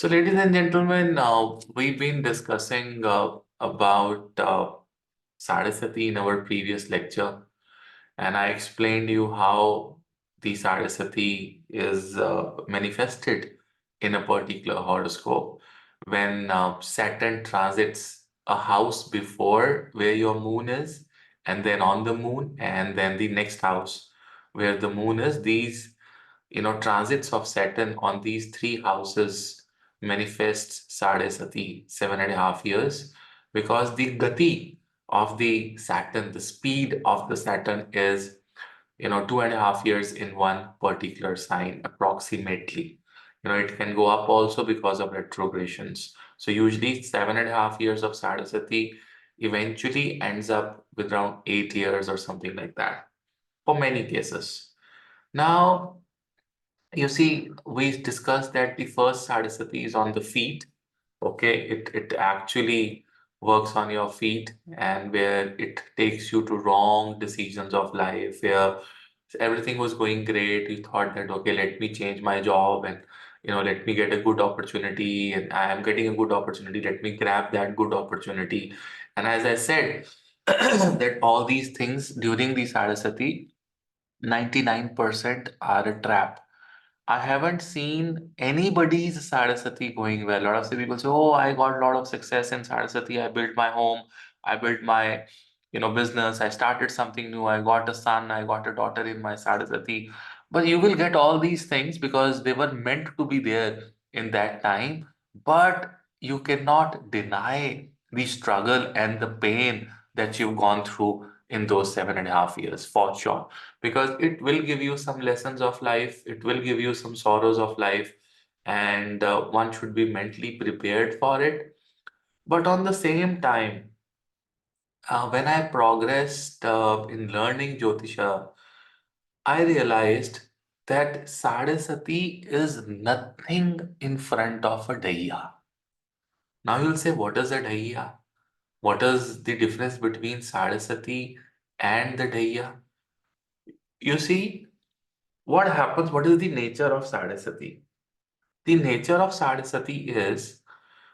So, ladies and gentlemen, we've been discussing about Saraswati in our previous lecture, and I explained you how the Saraswati is manifested in a particular horoscope when Saturn transits a house before where your moon is, and then on the moon, and then the next house where the moon is. These transits of Saturn on these three houses manifests Sadesati, 7.5 years, because the gati of the Saturn, the speed of the Saturn is, 2.5 years in one particular sign, approximately. It can go up also because of retrogradations. So usually 7.5 years of Sadasati eventually ends up with around 8 years or something like that for many cases. Now, you see, we discussed that the first sadhasati is on the feet. Okay, it actually works on your feet and where it takes you to wrong decisions of life, where everything was going great. You thought that, okay, let me change my job and let me get a good opportunity, and I am getting a good opportunity. Let me grab that good opportunity. And as I said, that all these things during the sadhasati, 99% are a trap. I haven't seen anybody's Saraswati going well. A lot of the people say, "Oh, I got a lot of success in Saraswati. I built my home. I built my, business. I started something new. I got a son. I got a daughter in my Saraswati." But you will get all these things because they were meant to be there in that time. But you cannot deny the struggle and the pain that you've gone through in those 7.5 years, for sure, because it will give you some lessons of life, it will give you some sorrows of life, and one should be mentally prepared for it. But on the same time, when I progressed in learning Jyotisha, I realized that Sadasati is nothing in front of a Dhaiya. Now you'll say, what is a Dhaiya? What is the difference between Sadasati and the Dhaiya? You see, what happens, what is the nature of Sadasati? The nature of Sadasati is,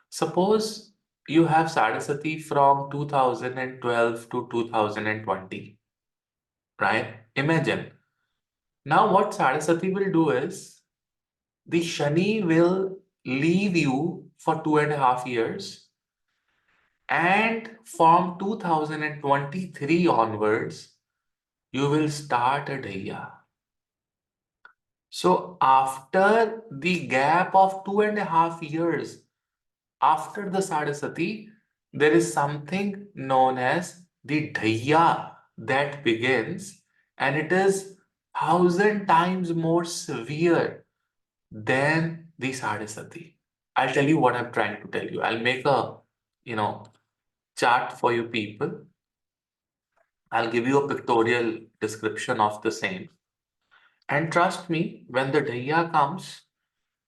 suppose you have Sadasati from 2012 to 2020, right? Imagine. Now, what Sadasati will do is, the Shani will leave you for 2.5 years, and from 2023 onwards, you will start a Dhaiya. So, after the gap of 2.5 years, after the Sadasati, there is something known as the Dhaiya that begins, and it is 1,000 times more severe than the Sadasati. I'll tell you what I'm trying to tell you. I'll make a, you know, chart for you people. I'll give you a pictorial description of the same. And trust me, when the Dhaiya comes,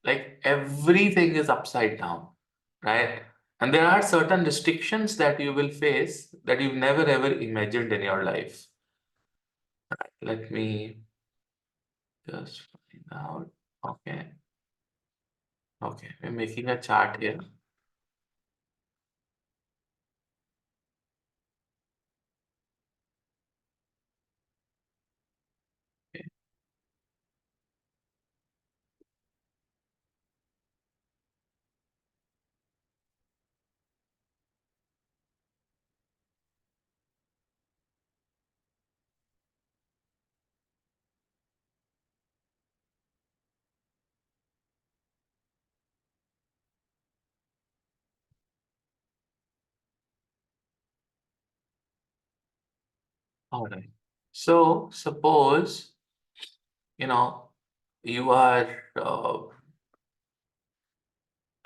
like everything is upside down, right? And there are certain restrictions that you will face that you've never ever imagined in your life. Right, let me just find out. Okay, okay, we're making a chart here. Okay. All right. So suppose, you know, you are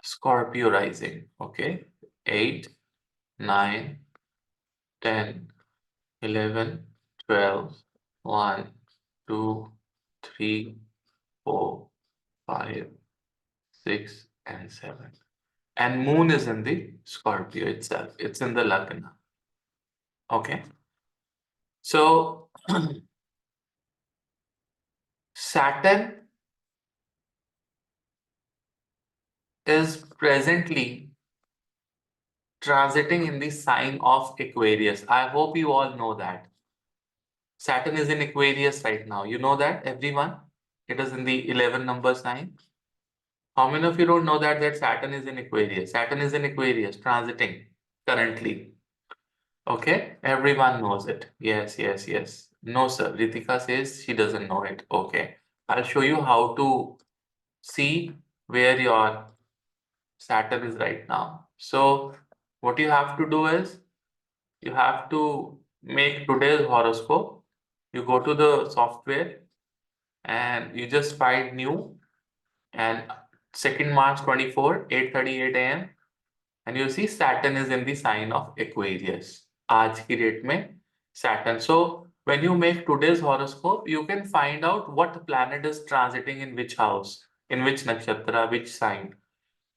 Scorpio rising, okay? 8, 9, 10, 11, 12, 1, 2, 3, 4, 5, 6, and 7. And moon is in the Scorpio itself. It's in the Lagna. Okay. So Saturn is presently transiting in the sign of Aquarius. I hope you all know that. Saturn is in Aquarius right now. You know that, everyone? It is in the 11 number sign. How many of you don't know that Saturn is in Aquarius? Saturn is in Aquarius, transiting currently. Okay, everyone knows it. Yes, yes, yes. No, sir. Ritika says she doesn't know it. Okay, I'll show you how to see where your Saturn is right now. So, what you have to do is you have to make today's horoscope. You go to the software and you just find new and 2nd March 24, 8:38 a.m. and you see Saturn is in the sign of Aquarius. आज की date में Saturn. So when you make today's horoscope, you can find out what planet is transiting in which house, in which nakshatra, which sign,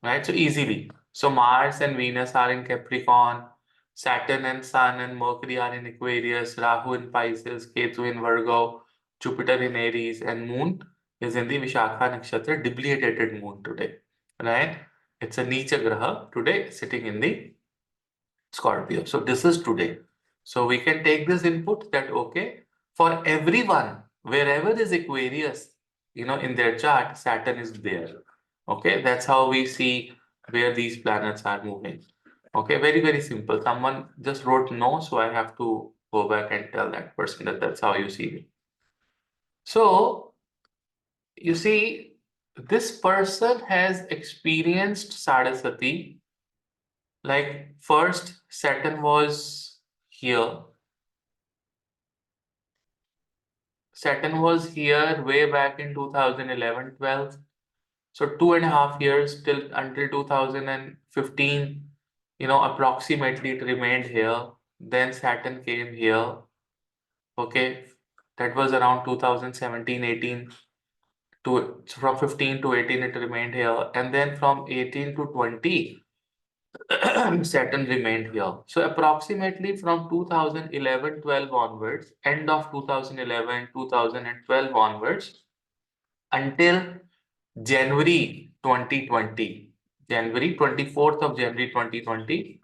right? So easily. So Mars and Venus are in Capricorn, Saturn and Sun and Mercury are in Aquarius, Rahu in Pisces, Ketu in Virgo, Jupiter in Aries, and Moon is in the Vishakha nakshatra, debilitated moon today, right? It's a Neecha Graha today sitting in the Scorpio. So this is today. So we can take this input that, okay, for everyone, wherever is Aquarius, in their chart, Saturn is there. Okay, that's how we see where these planets are moving. Okay, very, very simple. Someone just wrote no, so I have to go back and tell that person that that's how you see it. So, you see, this person has experienced Sadasati. Like first, Saturn was here. Saturn was here way back in 2011-12. So 2.5 years till until 2015, approximately it remained here. Then Saturn came here. Okay, that was around 2017, 18 to from 15 to 18 it remained here. And then from 18 to 20, Saturn remained here. So approximately from 2011-12 onwards, end of 2011, 2012 onwards, until January 2020, January 24th of January 2020,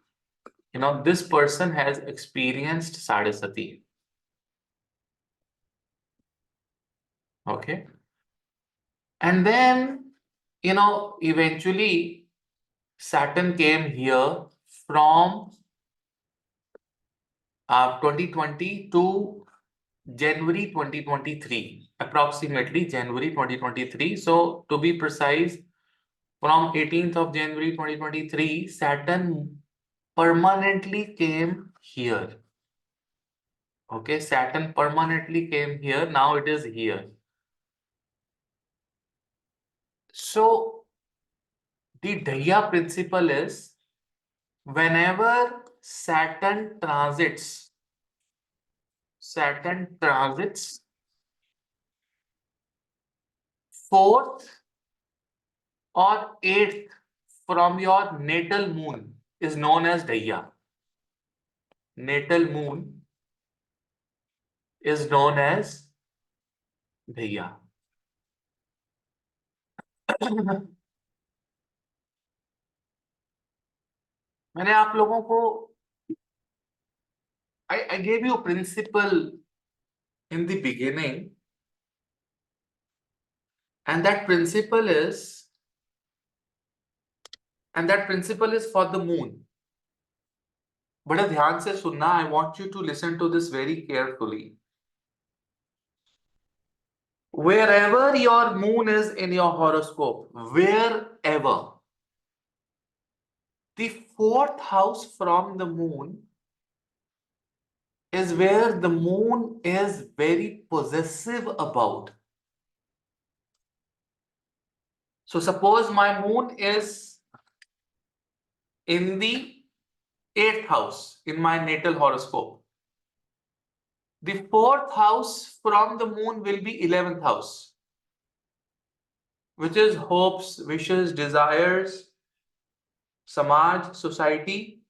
this person has experienced Sadasati. Okay. And then, eventually Saturn came here from 2020 to January 2023, approximately January 2023. So to be precise, from 18th of January 2023, Saturn permanently came here. Okay, Saturn permanently came here. Now it is here. So the Dhaiya principle is whenever Saturn transits fourth or eighth from your natal moon is known as Dhaiya. Natal moon is known as Dhaiya. मैंने आप लोगों को I gave you a principle in the beginning, and that principle is for the moon. बड़ा ध्यान से सुनना. I want you to listen to this very carefully. Wherever your moon is in your horoscope, wherever, the fourth house from the moon is where the moon is very possessive about. So suppose my moon is in the 8th house in my natal horoscope. The 4th house from the moon will be 11th house, which is hopes, wishes, desires, Samaj, society,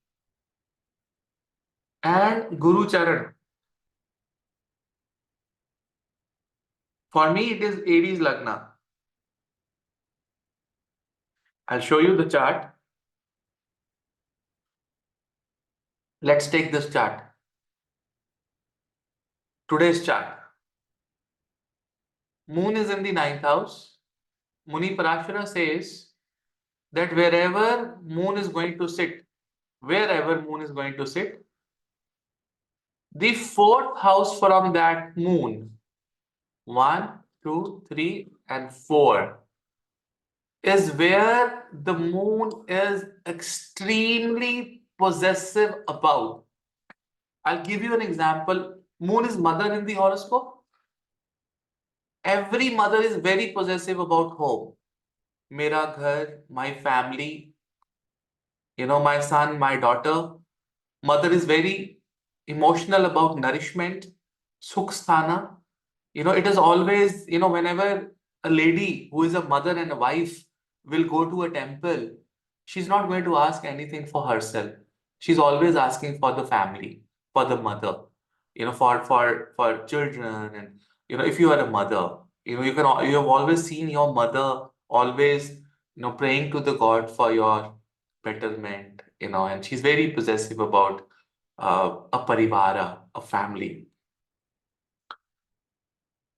and Guru Charan. For me, it is Aries Lagna. I'll show you the chart. Let's take this chart. Today's chart. Moon is in the ninth house. Muni Parashara says that wherever moon is going to sit, the fourth house from that moon, one, two, three, and four, is where the moon is extremely possessive about. I'll give you an example. Moon is mother in the horoscope. Every mother is very possessive about home. Mera ghar, my family, my son, my daughter. Mother is very emotional about nourishment, sukhsthana. It is always, whenever a lady who is a mother and a wife will go to a temple, she's not going to ask anything for herself. She's always asking for the family, for the mother, for children. And if you are a mother, you have always seen your mother always, praying to the God for your betterment, and she's very possessive about a parivara, a family.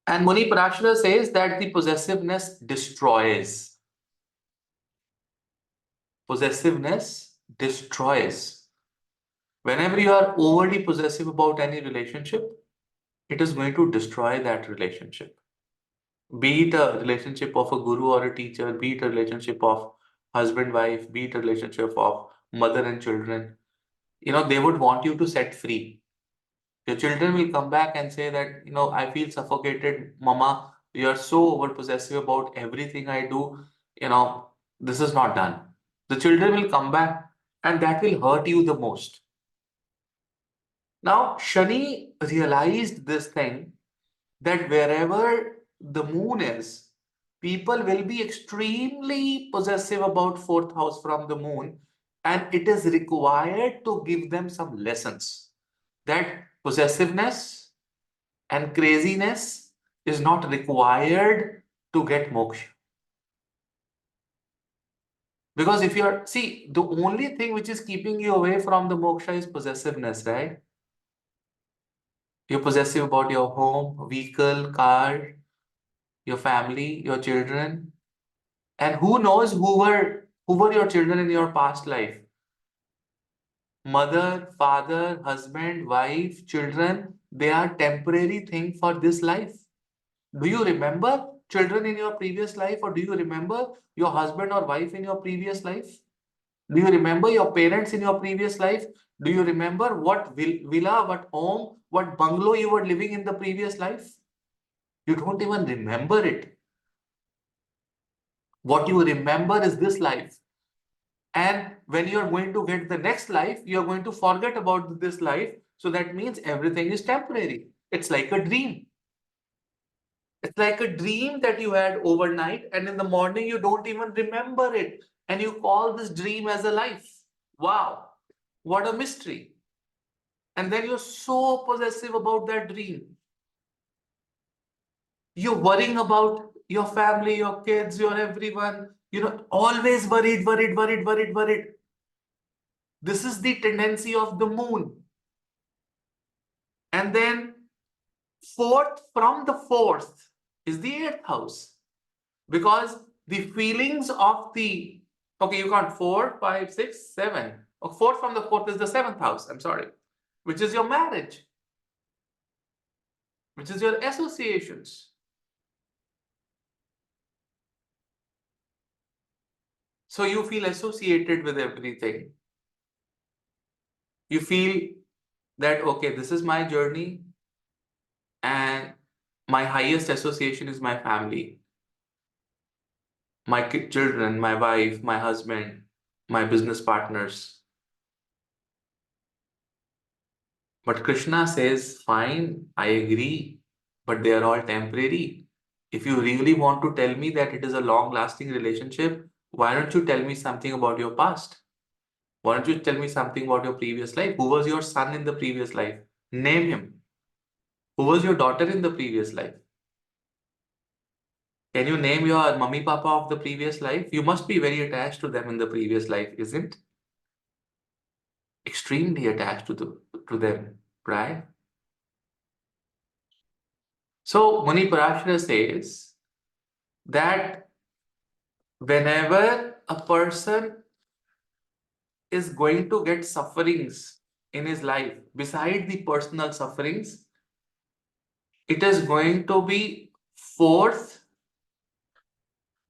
And Muni Parashara says that the possessiveness destroys. Possessiveness destroys. Whenever you are overly possessive about any relationship, it is going to destroy that relationship. Be it a relationship of a guru or a teacher, be it a relationship of husband-wife, be it a relationship of mother and children, they would want you to set free. Your children will come back and say that, I feel suffocated, Mama. You're so over possessive about everything I do. This is not done. The children will come back and that will hurt you the most. Now, Shani realized this thing that wherever the moon is, people will be extremely possessive about fourth house from the moon, and it is required to give them some lessons that possessiveness and craziness is not required to get moksha. Because if you're, see, the only thing which is keeping you away from the moksha is possessiveness, right? You're possessive about your home, vehicle, car, your family, your children. And who knows who were your children in your past life? Mother, father, husband, wife, children, they are temporary thing for this life. Do you remember children in your previous life, or do you remember your husband or wife in your previous life? Do you remember your parents in your previous life? Do you remember what villa, what home, what bungalow you were living in the previous life? You don't even remember it. What you remember is this life. And when you're going to get the next life, you're going to forget about this life. So that means everything is temporary. It's like a dream. It's like a dream that you had overnight, and in the morning you don't even remember it. And you call this dream as a life. Wow, what a mystery. And then you're so possessive about that dream. You're worrying about your family, your kids, your everyone. Always worried, worried, worried, worried, worried. This is the tendency of the moon. And then fourth is the eighth house. Because the feelings of the, okay, you count 4, 5, 6, 7. Fourth from the fourth is the seventh house, I'm sorry, which is your marriage, which is your associations. So you feel associated with everything. You feel that, okay, this is my journey and my highest association is my family, my children, my wife, my husband, my business partners. But Krishna says, fine, I agree, but they are all temporary. If you really want to tell me that it is a long-lasting relationship, why don't you tell me something about your past? Why don't you tell me something about your previous life? Who was your son in the previous life? Name him. Who was your daughter in the previous life? Can you name your mummy papa of the previous life? You must be very attached to them in the previous life, isn't? extremely attached to them, right? So Muni Parashara says that whenever a person is going to get sufferings in his life, beside the personal sufferings, it is going to be fourth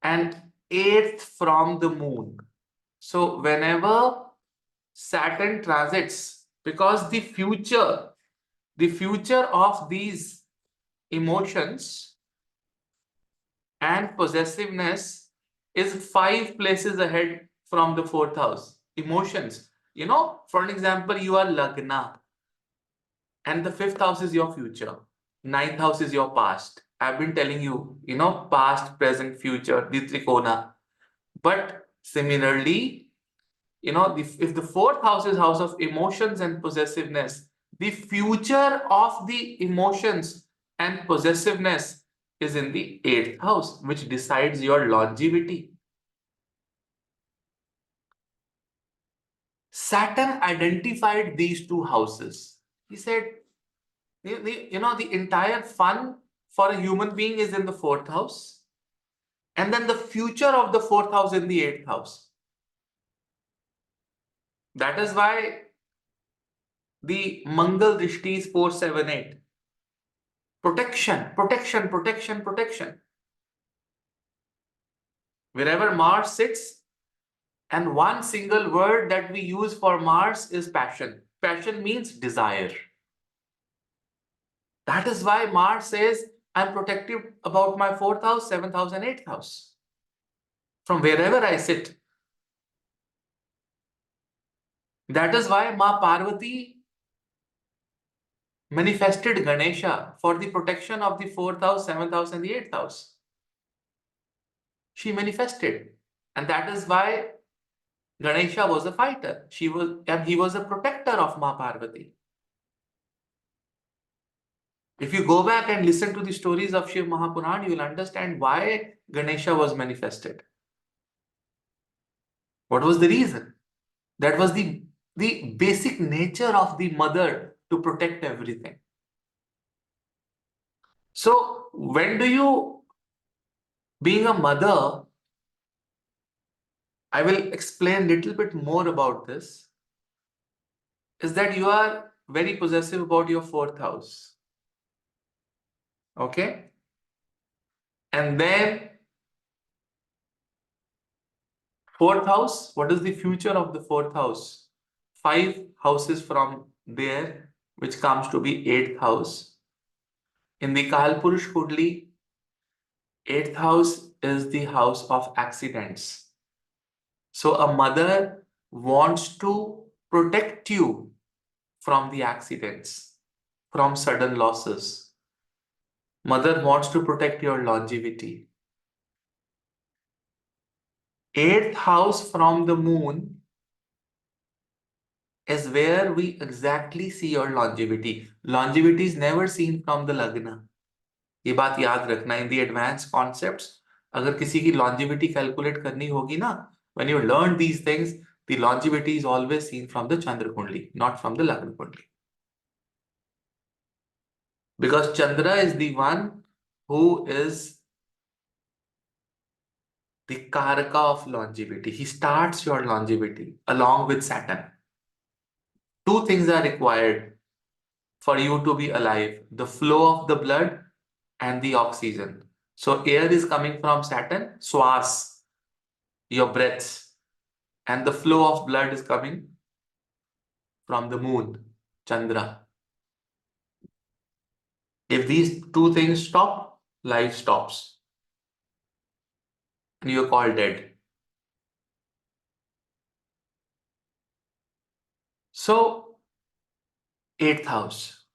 and eighth from the moon. So whenever Saturn transits, because the future of these emotions and possessiveness is 5 places ahead from the fourth house. Emotions. For an example, you are Lagna, and the fifth house is your future. Ninth house is your past. I've been telling you, past, present, future, the trikona. But similarly, if the fourth house is house of emotions and possessiveness, the future of the emotions and possessiveness is in the eighth house, which decides your longevity. Saturn identified these two houses. He said, the entire fun for a human being is in the fourth house, and then the future of the fourth house in the eighth house. That is why the Mangal Drishti is 478. Protection, protection, protection, protection. Wherever Mars sits, and one single word that we use for Mars is passion. Passion means desire. That is why Mars says, I'm protective about my fourth house, seventh house, and eighth house. From wherever I sit. That is why Ma Parvati manifested Ganesha for the protection of the fourth house, seventh house, and the eighth house. She manifested. And that is why Ganesha was a fighter. He was a protector of Ma Parvati. If you go back and listen to the stories of Shiv Mahapuran, you will understand why Ganesha was manifested. What was the reason? That was the basic nature of the mother to protect everything. So when do you, being a mother, I will explain a little bit more about this, is that you are very possessive about your fourth house. Okay? And then fourth house, what is the future of the fourth house? 5 houses from there, which comes to be eighth house. In the Kalpurush Kundli, eighth house is the house of accidents. So a mother wants to protect you from the accidents, from sudden losses. Mother wants to protect your longevity. Eighth house from the moon is where we exactly see your longevity. Longevity is never seen from the lagna. ये बात याद रखना. In the advanced concepts, अगर किसी की longevity calculate करनी होगी ना, when you learn these things, the longevity is always seen from the Chandra Kundli, not from the Lagna Kundli. Because Chandra is the one who is the Karaka of longevity. He starts your longevity along with Saturn. 2 things are required for you to be alive: the flow of the blood and the oxygen. So air is coming from Saturn, swas, your breaths, and the flow of blood is coming from the moon, Chandra. If these 2 things stop, life stops. And you're called dead. So, eighth house,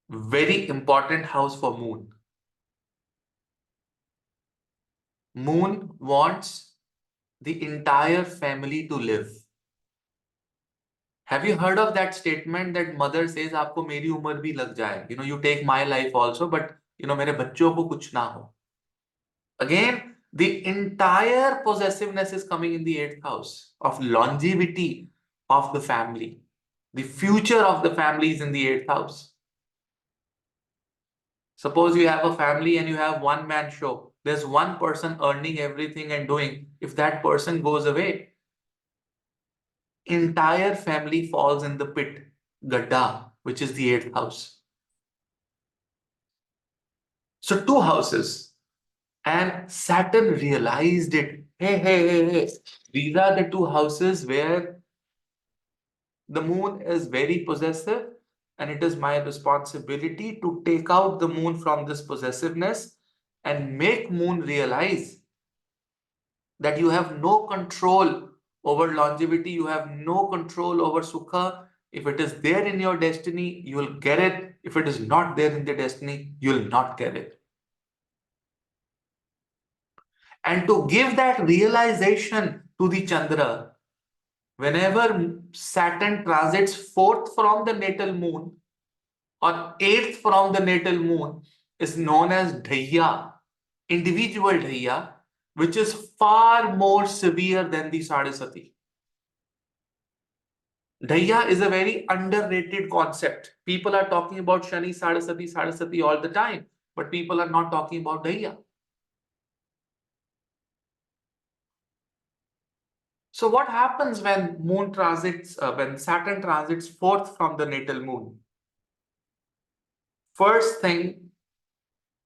very important house for moon. Moon wants the entire family to live. Have you heard of that statement that mother says, "आपको मेरी उम्र भी लग जाए. You take my life also, but मेरे बच्चों को कुछ ना हो." Again, the entire possessiveness is coming in the eighth house of longevity of the family. The future of the family is in the eighth house. Suppose you have a family and you have one man show. There's one person earning everything and doing. If that person goes away, entire family falls in the pit, Gadda, which is the eighth house. So two houses. And Saturn realized it. Hey. These are the two houses where the moon is very possessive, and it is my responsibility to take out the moon from this possessiveness and make moon realize that you have no control over longevity, you have no control over sukha. If it is there in your destiny, you will get it. If it is not there in the destiny, you will not get it. And to give that realization to the Chandra, whenever Saturn transits fourth from the natal moon or eighth from the natal moon, is known as Dhaiya, individual Dhaiya, which is far more severe than the Sadhasati. Dhaiya is a very underrated concept. People are talking about Shani, Sadhasati all the time, but people are not talking about Dhaiya. So what happens when when Saturn transits fourth from the natal moon? First thing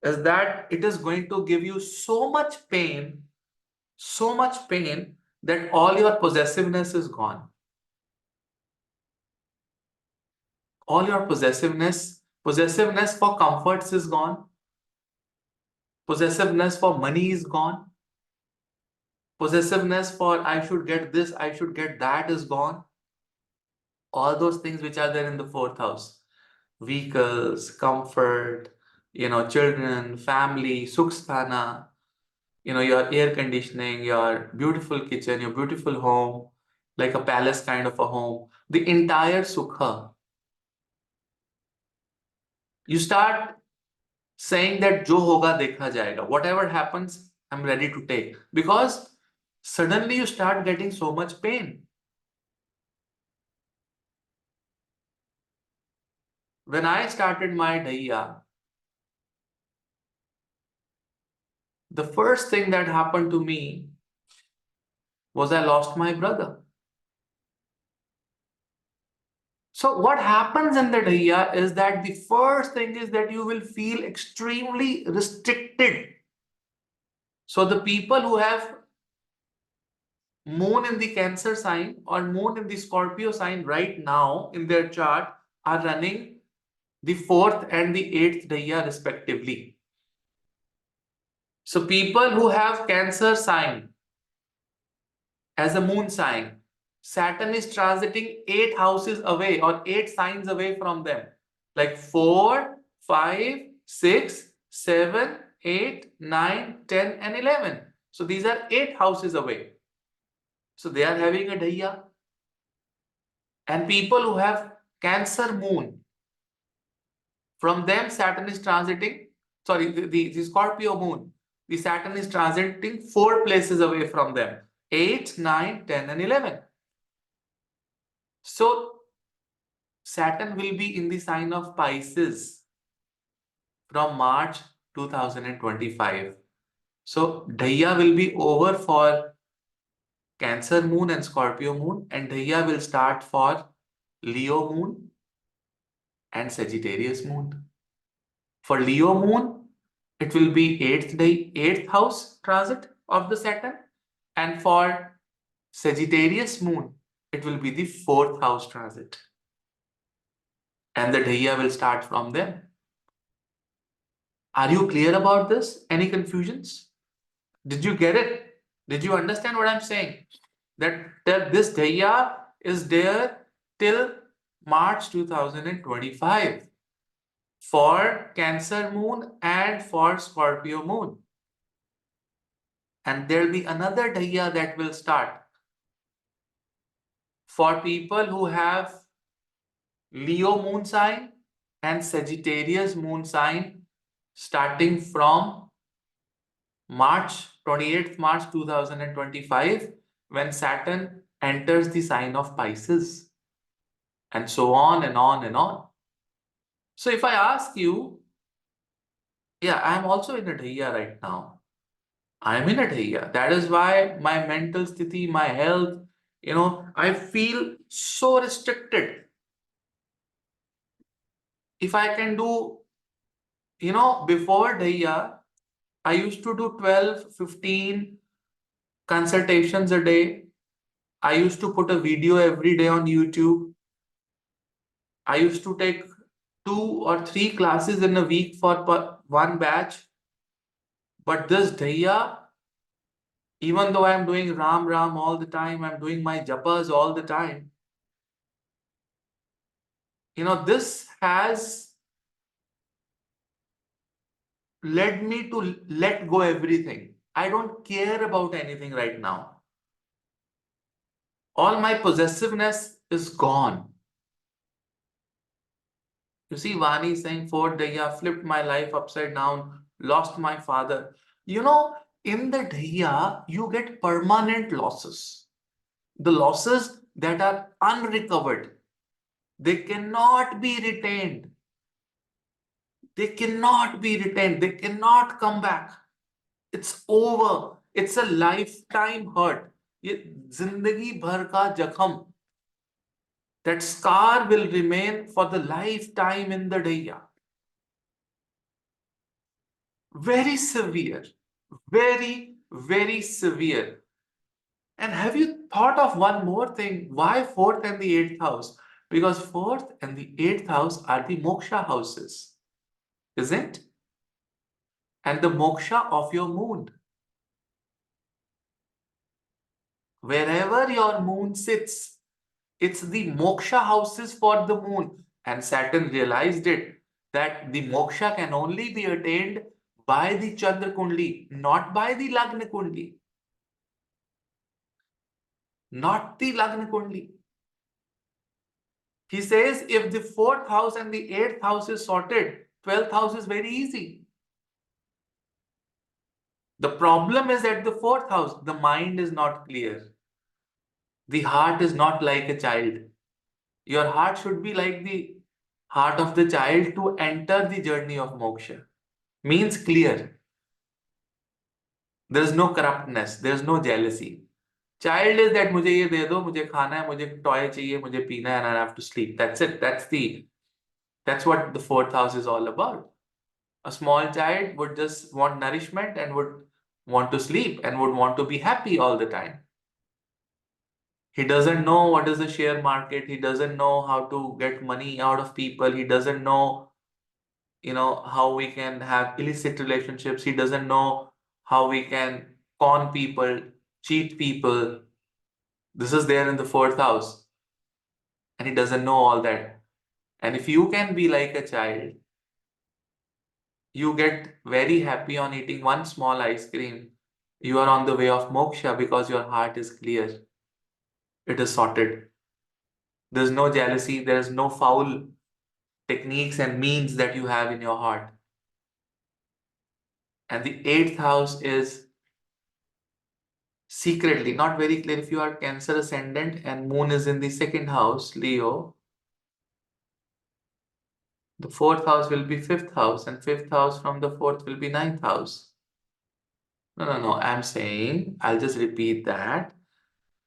is that it is going to give you so much pain that all your possessiveness is gone. All your possessiveness for comforts is gone. Possessiveness for money is gone. Possessiveness for I should get this, I should get that is gone. All those things which are there in the fourth house. Vehicles, comfort, children, family, sukhsthana, your air conditioning, your beautiful kitchen, your beautiful home, like a palace kind of a home, the entire sukha. You start saying that jo hoga dekha jayega, whatever happens, I'm ready to take, because suddenly you start getting so much pain. When I started my Dhaiya, the first thing that happened to me was I lost my brother. So what happens in the Dhaiya is that the first thing is that you will feel extremely restricted. So the people who have moon in the Cancer sign or moon in the Scorpio sign right now in their chart are running the fourth and the eighth Dhaiya respectively. So people who have Cancer sign as a moon sign, Saturn is transiting 8 houses away or 8 signs away from them, like 4, 5, 6, 7, 8, 9, 10, and 11. So these are 8 houses away. So they are having a Dhaiya. And people who have Cancer moon, from them Saturn is transiting, sorry, the Scorpio moon, the Saturn is transiting 4 places away from them, 8, 9, 10, and 11. So Saturn will be in the sign of Pisces from March 2025. So Dhaiya will be over for Cancer moon and Scorpio moon, and Dhaiya will start for Leo moon and Sagittarius moon. For Leo moon, it will be 8th house transit of the Saturn, and for Sagittarius moon, it will be the 4th house transit. And the Dhaiya will start from them. Are you clear about this? Any confusions? Did you get it? Did you understand what I'm saying? That this Dhaiya is there till March 2025 for Cancer moon and for Scorpio moon. And there'll be another Dhaiya that will start for people who have Leo moon sign and Sagittarius moon sign starting from March 28th March 2025, when Saturn enters the sign of Pisces. and so on and on and on. So if I ask you, yeah, I'm also in a Dhaiya right now. I'm in a Dhaiya. That is why my mental sthiti, my health, I feel so restricted. If I can do, before Dhaiya, I used to do 12, 15 consultations a day. I used to put a video every day on YouTube. I used to take 2 or 3 classes in a week for one batch. But this Dhaiya, even though I'm doing Ram Ram all the time, I'm doing my japas all the time. This has led me to let go everything. I don't care about anything right now. All my possessiveness is gone. You see, Vani saying, Fort Dhaiya flipped my life upside down, lost my father. In the Dhaiya, you get permanent losses. The losses that are unrecovered. They cannot be retained. They cannot be retained. They cannot come back. It's over. It's a lifetime hurt. ये जिंदगी भर का जख्म. That scar will remain for the lifetime in the Dhaiya. Very severe. Very, very severe. And have you thought of one more thing? Why fourth and the eighth house? Because fourth and the eighth house are the moksha houses, isn't? And the moksha of your moon. Wherever your moon sits, it's the moksha houses for the moon. And Saturn realized it, that the moksha can only be attained by the Chandra Kundli, not by the Lagna Kundli. Not the Lagna Kundli. He says if the fourth house and the eighth house is sorted, 12th house is very easy. The problem is at the fourth house, the mind is not clear. The heart is not like a child. Your heart should be like the heart of the child to enter the journey of moksha. Means clear. There is no corruptness. There is no jealousy. Child is that मुझे ये दे दो, मुझे खाना है, मुझे toy चाहिए, मुझे पीना है, and I have to sleep. That's it. That's what the fourth house is all about. A small child would just want nourishment and would want to sleep and would want to be happy all the time. He doesn't know what is the share market. He doesn't know how to get money out of people. He doesn't know, how we can have illicit relationships. He doesn't know how we can con people, cheat people. This is there in the fourth house. And he doesn't know all that. And if you can be like a child, you get very happy on eating one small ice cream. You are on the way of moksha because your heart is clear. It is sorted. There's no jealousy. There's no foul techniques and means that you have in your heart. And the eighth house is secretly not very clear. If you are Cancer ascendant and moon is in the second house, Leo, the fourth house will be fifth house, and fifth house from the fourth will be ninth house. No. I'm saying, I'll just repeat that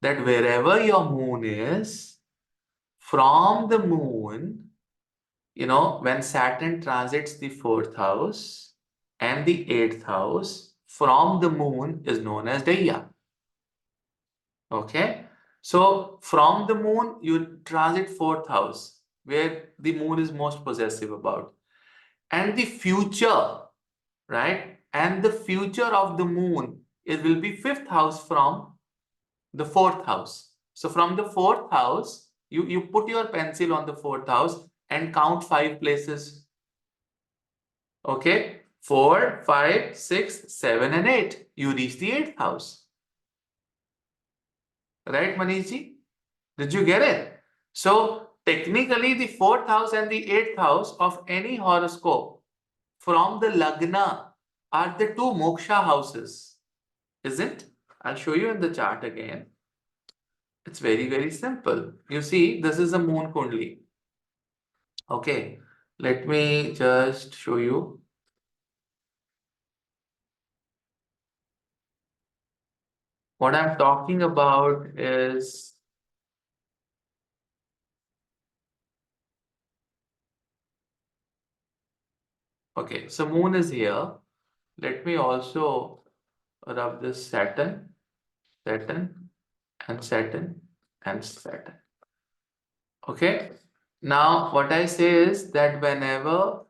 wherever your moon is, from the moon, when Saturn transits the fourth house and the eighth house, from the moon is known as Dhaiya. Okay? So, from the moon, you transit fourth house, where the moon is most possessive about. And the future, right? And the future of the moon, it will be fifth house from the fourth house. So from the fourth house, you put your pencil on the fourth house and count 5 places. Okay? 4, 5, 6, 7, and 8. You reach the eighth house. Right, Manishji? Did you get it? So technically, the fourth house and the eighth house of any horoscope from the Lagna are the 2 moksha houses. Isn't? I'll show you in the chart again. It's very, very simple. You see, this is a moon kundli. Okay, let me just show you. What I'm talking about is, okay, so moon is here. Let me also rub this Saturn, Saturn, and Saturn, and Saturn. Okay. Now, what I say is that whenever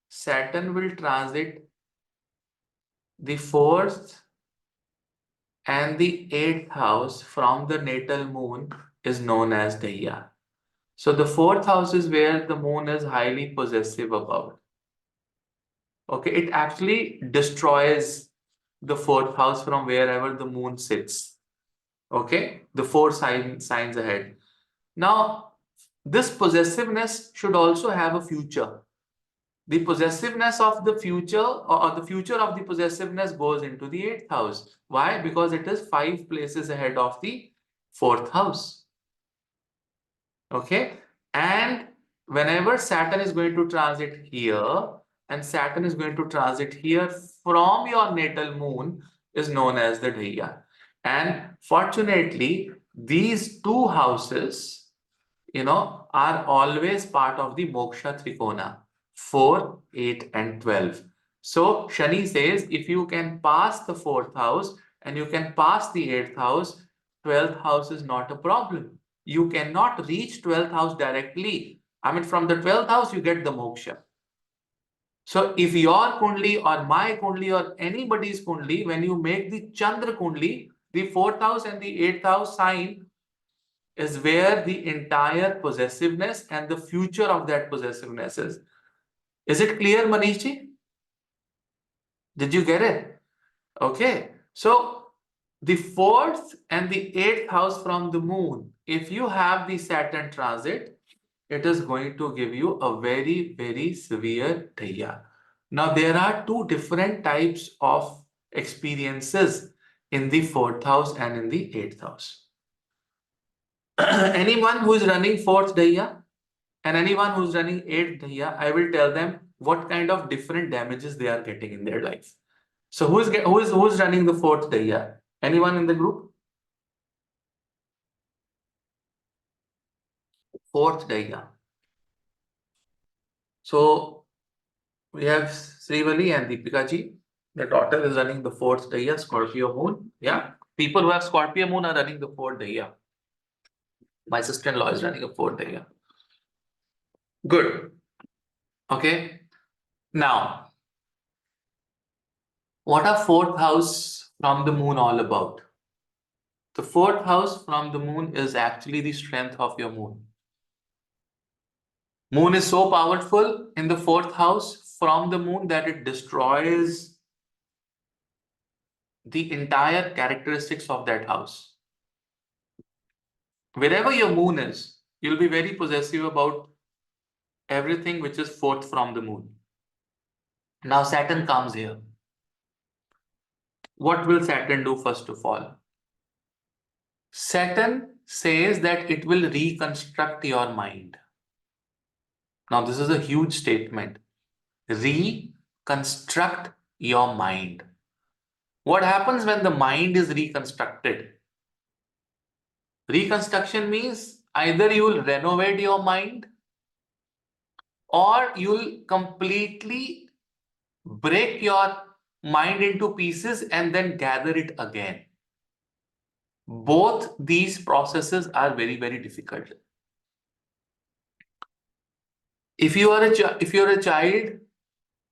Saturn will transit the fourth and the eighth house from the natal moon is known as Dhaiya. So the fourth house is where the moon is highly possessive about. Okay, it actually destroys the fourth house from wherever the moon sits. Okay, the four signs ahead. Now, this possessiveness should also have a future. The possessiveness of the future, or the future of the possessiveness, goes into the eighth house. Why? Because it is 5 places ahead of the fourth house. Okay, and whenever Saturn is going to transit here and Saturn is going to transit here from your natal moon is known as the Dhaiya. And fortunately, these two houses, are always part of the Moksha Trikona, 4, 8, and 12. So Shani says if you can pass the fourth house and you can pass the eighth house, 12th house is not a problem. You cannot reach 12th house directly. I mean, from the 12th house, you get the moksha. So if your kundli or my kundli or anybody's kundli, when you make the Chandra kundli, the fourth house and the eighth house sign is where the entire possessiveness and the future of that possessiveness is. Is it clear, Manishji? Did you get it? Okay. So the fourth and the eighth house from the moon, if you have the Saturn transit, it is going to give you a very, very severe Dhaiya. Now, there are two different types of experiences in the fourth house and in the eighth house. Anyone who is running fourth Dhaiya and anyone who's running eighth Dhaiya, I will tell them what kind of different damages they are getting in their life. So who's running the fourth Dhaiya? Anyone in the group? Fourth Dhaiya. So we have Srivali and Deepika ji. The daughter is running the fourth Dhaiya, Scorpio moon. Yeah. People who have Scorpio moon are running the fourth Dhaiya. My sister-in-law is running a fourth Dhaiya. Good. Okay. Now, what are fourth house from the moon all about? The fourth house from the moon is actually the strength of your moon. Moon is so powerful in the fourth house from the moon that it destroys the entire characteristics of that house. Wherever your moon is, you'll be very possessive about everything which is fourth from the moon. Now Saturn comes here. What will Saturn do first of all? Saturn says that it will reconstruct your mind. Now this is a huge statement. Reconstruct your mind. What happens when the mind is reconstructed? Reconstruction means either you will renovate your mind or you'll completely break your mind into pieces and then gather it again. Both these processes are very, very difficult. If you're a child,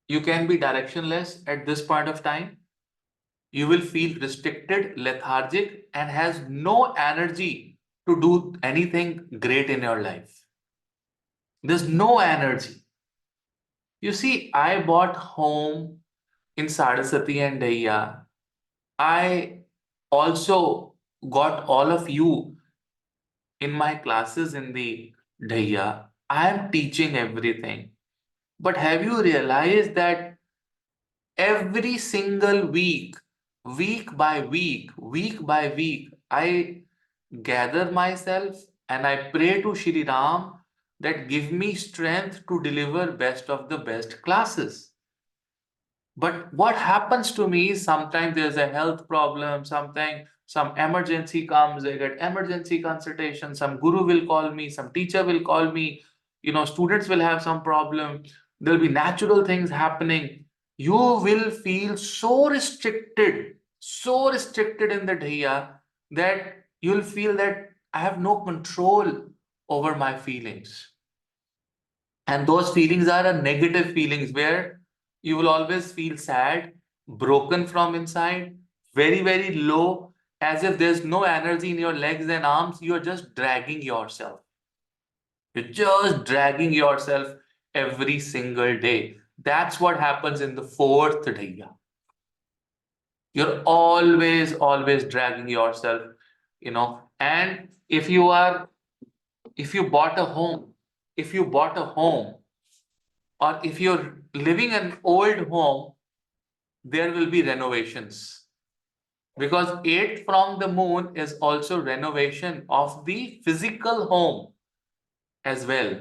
you can be directionless at this point of time. You will feel restricted, lethargic, and has no energy to do anything great in your life. There's no energy. You see, I bought home in Saraswati and Dhaiya. I also got all of you in my classes in the Dhaiya. I am teaching everything. But have you realized that every single week by week, I gather myself and I pray to Shri Ram that give me strength to deliver best of the best classes. But what happens to me is sometimes there's a health problem, sometimes some emergency comes, I get emergency consultation, some guru will call me, some teacher will call me, students will have some problem, there'll be natural things happening. You will feel so restricted in the Dhaiya that you'll feel that I have no control over my feelings. And those feelings are a negative feelings where you will always feel sad, broken from inside, very, very low, as if there's no energy in your legs and arms. You're just dragging yourself. You're just dragging yourself every single day. That's what happens in the fourth Dhaiya. You're always, always dragging yourself. And if you bought a home, if you bought a home, or if you're living an old home, there will be renovations. Because 8 from the moon is also renovation of the physical home as well.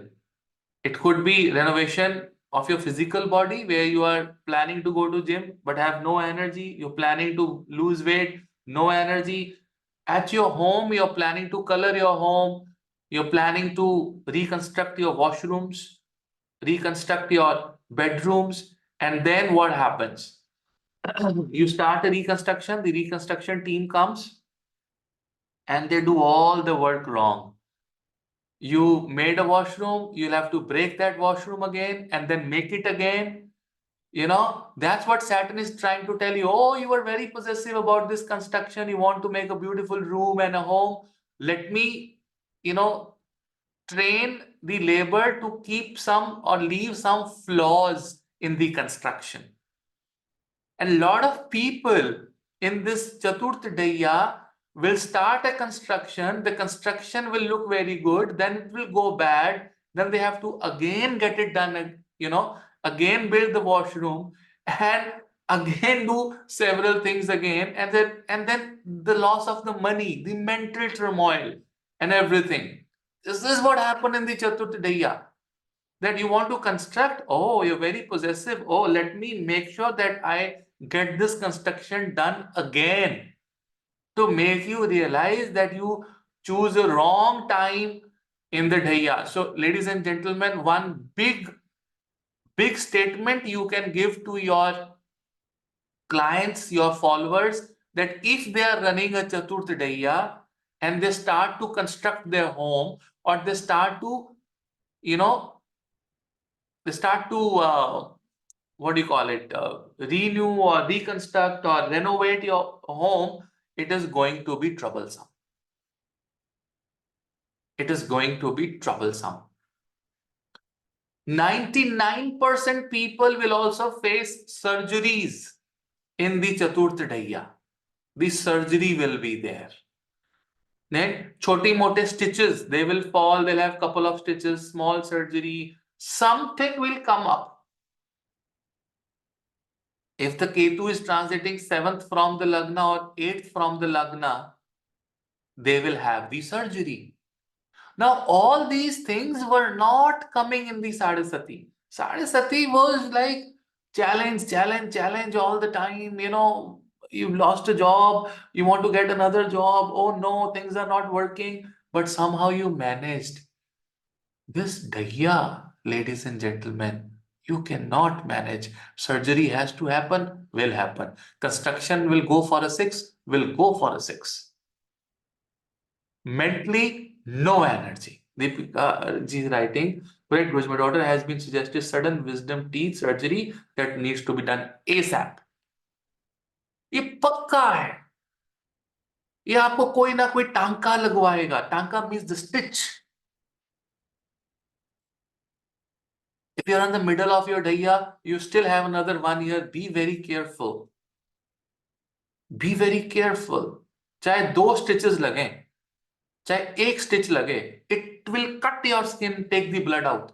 It could be renovation of your physical body where you are planning to go to gym but have no energy. You're planning to lose weight, no energy. At your home, you're planning to color your home. You're planning to reconstruct your washrooms, reconstruct your bedrooms, and then what happens? You start a reconstruction, the reconstruction team comes and they do all the work wrong. You made a washroom, you'll have to break that washroom again and then make it again. That's what Saturn is trying to tell you. Oh, you were very possessive about this construction. You want to make a beautiful room and a home. Let me, you know, train the labor to keep some or leave some flaws in the construction. And a lot of people in this Chaturth Daya will start a construction, the construction will look very good, then it will go bad, then they have to again get it done, again build the washroom and again do several things again, and then the loss of the money, the mental turmoil and everything. This is what happened in the Chaturth Daya. That you want to construct, oh, you're very possessive, oh, let me make sure that I get this construction done again, to make you realize that you choose a wrong time in the Dhaiya. So ladies and gentlemen, one big statement you can give to your clients, your followers, that if they are running a Chaturth Dhaiya and they start to construct their home, or they start to you know they start to what do you call it, renew or reconstruct or renovate your home, it is going to be troublesome. It is going to be troublesome. 99% people will also face surgeries in the Chaturth Daya. The surgery will be there. Then choti mote stitches, they will fall, they'll have couple of stitches, small surgery, something will come up. If the Ketu is transiting 7th from the Lagna or 8th from the Lagna, they will have the surgery. Now, all these things were not coming in the Sadhasati. Sadhasati was like challenge all the time. You've lost a job, you want to get another job. Oh no, things are not working. But somehow you managed. This Dhaiya, ladies and gentlemen, you cannot manage. Surgery has to happen, will happen. Construction will go for a 6, will go for a 6. Mentally, no energy. Deepika ji is writing, correct, Rose, my daughter has been suggested sudden wisdom teeth surgery that needs to be done ASAP. ये पक्का है. ये आपको कोई ना कोई टांका लगवाएगा. टांका means the stitch. If you're in the middle of your Dhaiya, you still have another 1 year. Be very careful. Be very careful. चाहे 2 stitches लगे, चाहे 1 stitch लगे, it will cut your skin, take the blood out.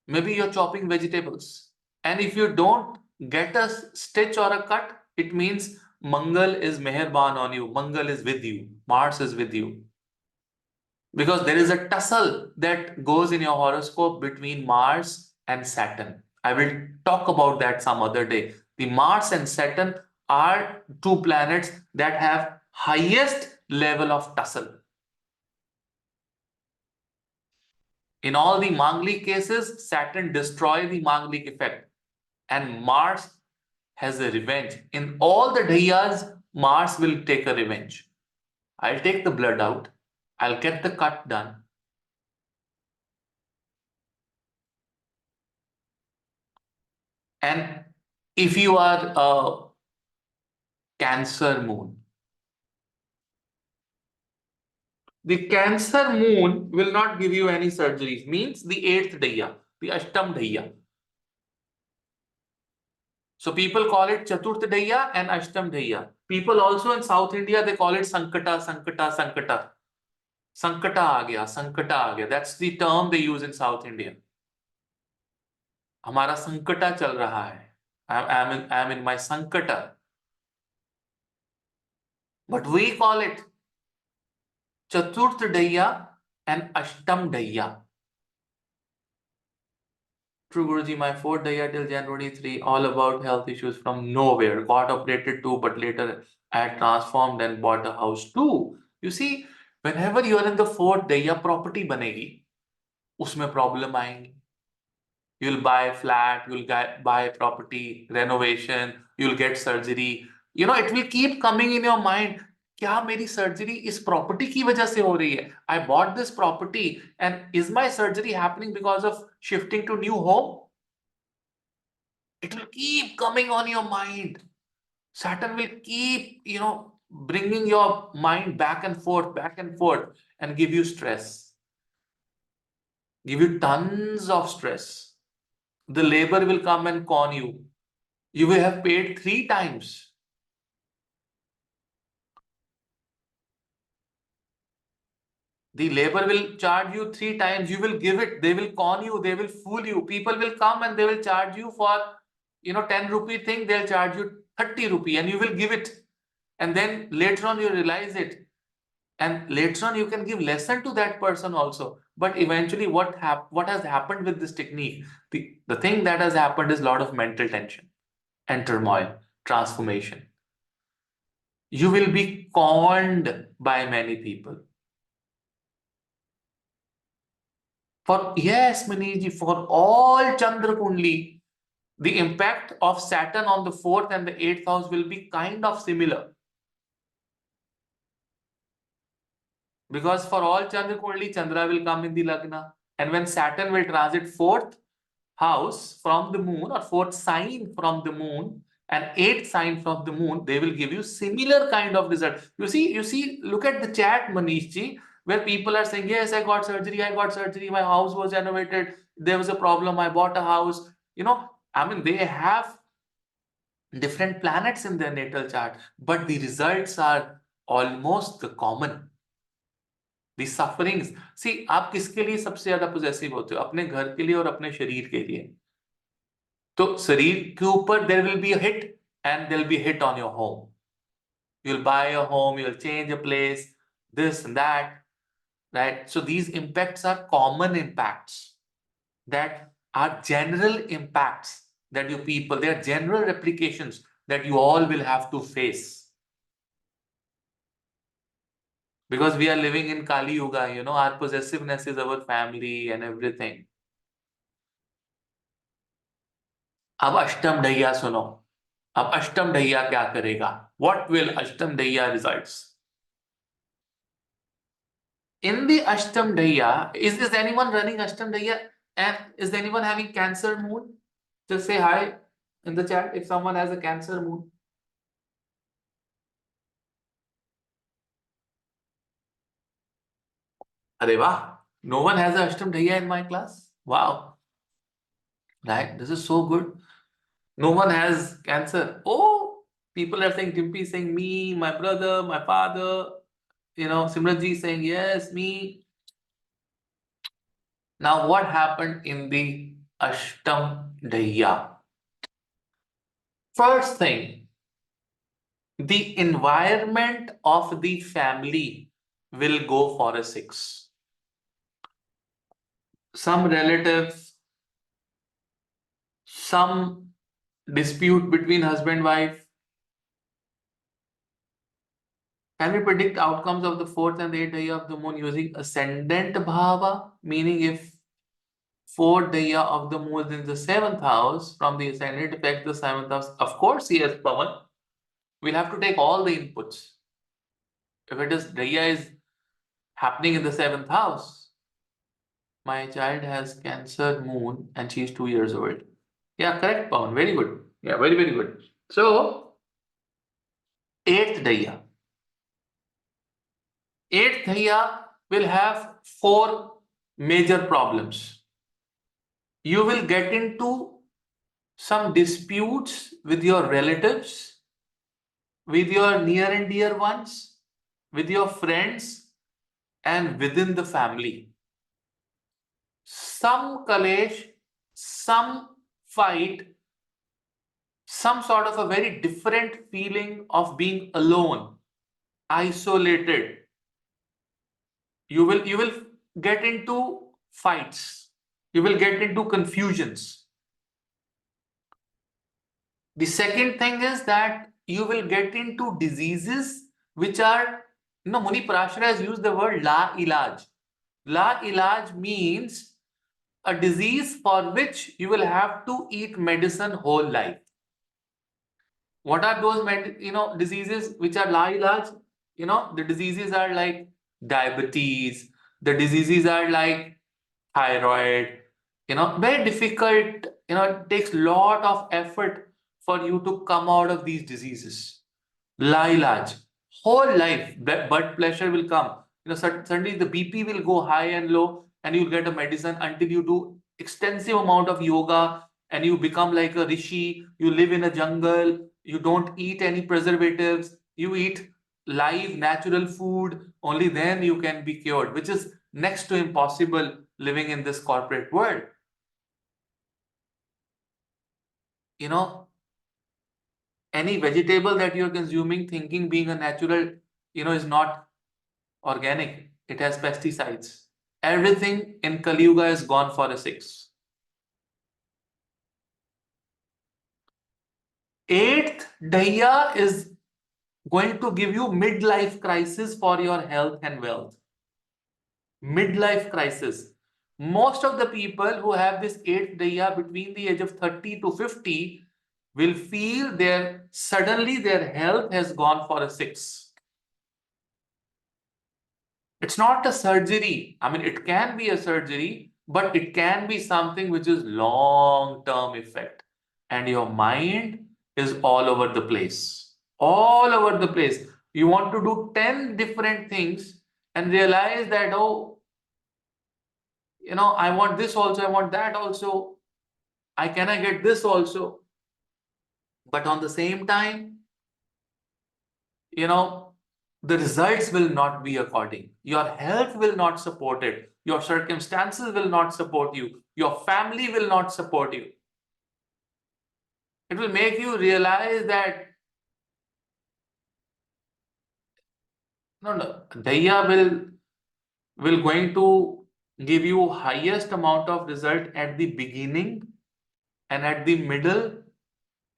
Maybe you're chopping vegetables, and if you don't get a stitch or a cut, it means Mangal is meherban on you. Mangal is with you. Mars is with you. Because there is a tussle that goes in your horoscope between Mars and Saturn. I will talk about that some other day. The Mars and Saturn are two planets that have highest level of tussle. In all the Manglik cases, Saturn destroys the Manglik effect and Mars has a revenge. In all the Dhaiyas, Mars will take a revenge. I'll take the blood out. I'll get the cut done. And if you are a Cancer moon, the Cancer moon will not give you any surgeries, means the eighth Dhaiya, the Ashtam Dhaiya. So people call it Chaturth Dhaiya and Ashtam Dhaiya. People also in South India, they call it Sankata, Sankata, Sankata. Sankata aa gaya, Sankata aa gaya. That's the term they use in South India. हमारा संकटा चल रहा है. I'm in my Sankata. But we call it Chaturth Dhaiya and Ashtam Dhaiya. True Guruji, my fourth Dhaiya till January 3, all about health issues from nowhere. Got operated too, but later I had transformed and bought a house too. You see, whenever you are in the fourth Dhaiya, property बनेगी, उसमें problem आएंगी. You'll buy flat, you'll buy property, renovation, you'll get surgery. You know, it will keep coming in your mind. क्या मेरी surgery इस property की वजह से हो रही है? I bought this property and is my surgery happening because of shifting to new home? It will keep coming on your mind. Saturn will keep, bringing your mind back and forth, and give you stress, give you tons of stress. The labor will come and con you. You will have paid 3 times. The labor will charge you 3 times. You will give it. They will con you. They will fool you. People will come and they will charge you for, 10 rupee thing. They'll charge you 30 rupee and you will give it. And then later on you realize it. And later on you can give lesson to that person also. But eventually what has happened with this technique? The thing that has happened is a lot of mental tension and turmoil, transformation. You will be conned by many people. Yes, Maniji, for all Chandra Kundli, the impact of Saturn on the 4th and the 8th house will be kind of similar. Because for all Chandra Kundli, Chandra will come in the Lagna. And when Saturn will transit 4th house from the moon or 4th sign from the moon and 8th sign from the moon, they will give you similar kind of result. You see, look at the chat, Manish ji, where people are saying, yes, I got surgery, my house was renovated, there was a problem, I bought a house. They have different planets in their natal chart, but the results are almost the common. The sufferings. See, आप किसके लिए सबसे ज्यादा possessive होते हो? अपने घर के लिए और अपने शरीर के लिए. तो शरीर के ऊपर there will be a hit and there will be a hit on your home. You'll buy a home, you'll change a place, this and that, right? So these impacts are common impacts that are general impacts that you people, they are general replications that you all will have to face. Because we are living in Kali Yuga, our possessiveness is our family and everything. अब अष्टम ढैया सुनो. अब अष्टम ढैया क्या करेगा? What will अष्टम ढैया results? In the Ashtam Dhaiya, is anyone running Ashtam Dhaiya? And is anyone having Cancer moon? Just say hi in the chat if someone has a Cancer moon. Arey wah, no one has a Ashtam Dhaiya in my class. Wow, right? This is so good. No one has Cancer. Oh, people are saying, Dimpy saying me, my brother, my father. Simranji saying yes, me. Now, what happened in the Ashtam Dhaiya? First thing, the environment of the family will go for a 6. Some relatives, some dispute between husband wife. Can we predict outcomes of the 4th and the 8th Dhaiya of the moon using ascendant bhava? Meaning if 4th Dhaiya of the moon is in the 7th house, from the ascendant affect the 7th house. Of course, yes, Pawan. We'll have to take all the inputs. If it is Dhaiya is happening in the 7th house, my child has Cancer moon and she's 2 years old. Yeah, correct, Pawan. Very good. Yeah, very, very good. So, 8th Dhaiya. 8th Dhaiya will have 4 major problems. You will get into some disputes with your relatives, with your near and dear ones, with your friends, and within the family. Some kalesh, some fight, some sort of a very different feeling of being alone, isolated. You will get into fights. You will get into confusions. The second thing is that you will get into diseases which are, Muni Parashara has used the word la ilaj. La ilaj means a disease for which you will have to eat medicine whole life. What are those diseases which are la ilaj? The diseases are like diabetes, the diseases are like thyroid, very difficult, it takes lot of effort for you to come out of these diseases. La ilaj, whole life, blood pressure will come. Suddenly the BP will go high and low, and you'll get a medicine until you do extensive amount of yoga and you become like a rishi. You live in a jungle. You don't eat any preservatives. You eat live natural food. Only then you can be cured, which is next to impossible living in this corporate world. You know, any vegetable that you're consuming, thinking being a natural, is not organic. It has pesticides. Everything in Kali Yuga is gone for a 6. 8th Dhaiya is going to give you midlife crisis for your health and wealth. Midlife crisis. Most of the people who have this 8th Dhaiya between the age of 30 to 50 will feel suddenly their health has gone for a 6. It's not a surgery. I mean, it can be a surgery, but it can be something which is long-term effect. And your mind is all over the place. All over the place. You want to do 10 different things and realize that, oh, I want this also, I want that also. I get this also. But on the same time, the results will not be according. Your health will not support it. Your circumstances will not support you. Your family will not support you. It will make you realize that Dhaiya will going to give you highest amount of result at the beginning and at the middle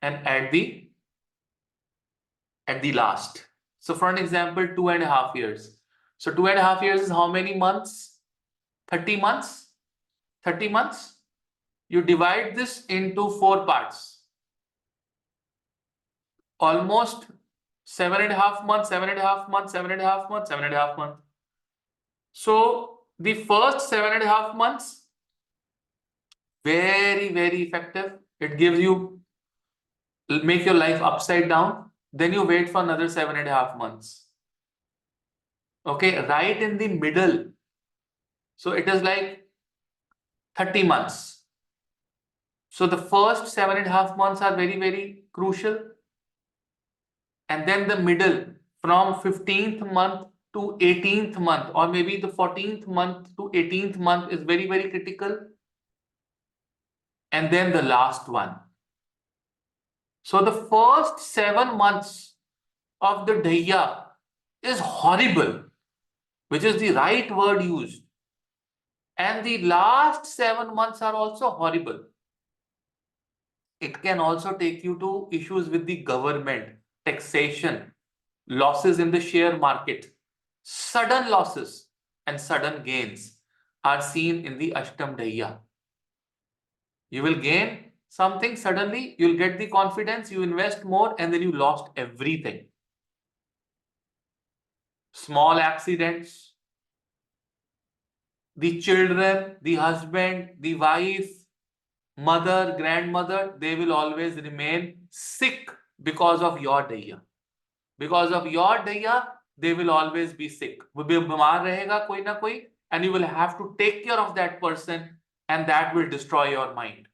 and at the last. So for an example, 2.5 years. So 2.5 years is how many months? 30 months? 30 months? You divide this into 4 parts. Almost 7.5 months, 7.5 months, 7.5 months, 7.5 months. So the first 7.5 months, very, very effective. It gives you, make your life upside down. Then you wait for another 7.5 months. Okay, right in the middle. So it is like 30 months. So the first 7.5 months are very, very crucial. And then the middle, from 15th month to 18th month, or maybe the 14th month to 18th month is very, very critical. And then the last one. So the first 7 months of the Dhaiya is horrible, which is the right word used. And the last 7 months are also horrible. It can also take you to issues with the government, taxation, losses in the share market. Sudden losses and sudden gains are seen in the Ashtam Dhaiya. You will gain something suddenly, you'll get the confidence, you invest more, and then you lost everything. Small accidents, the children, the husband, the wife, mother, grandmother, they will always remain sick because of your Dhaiya. Because of your Dhaiya, they will always be sick. वो बीमार रहेगा कोई ना कोई, and you will have to take care of that person, and that will destroy your mind.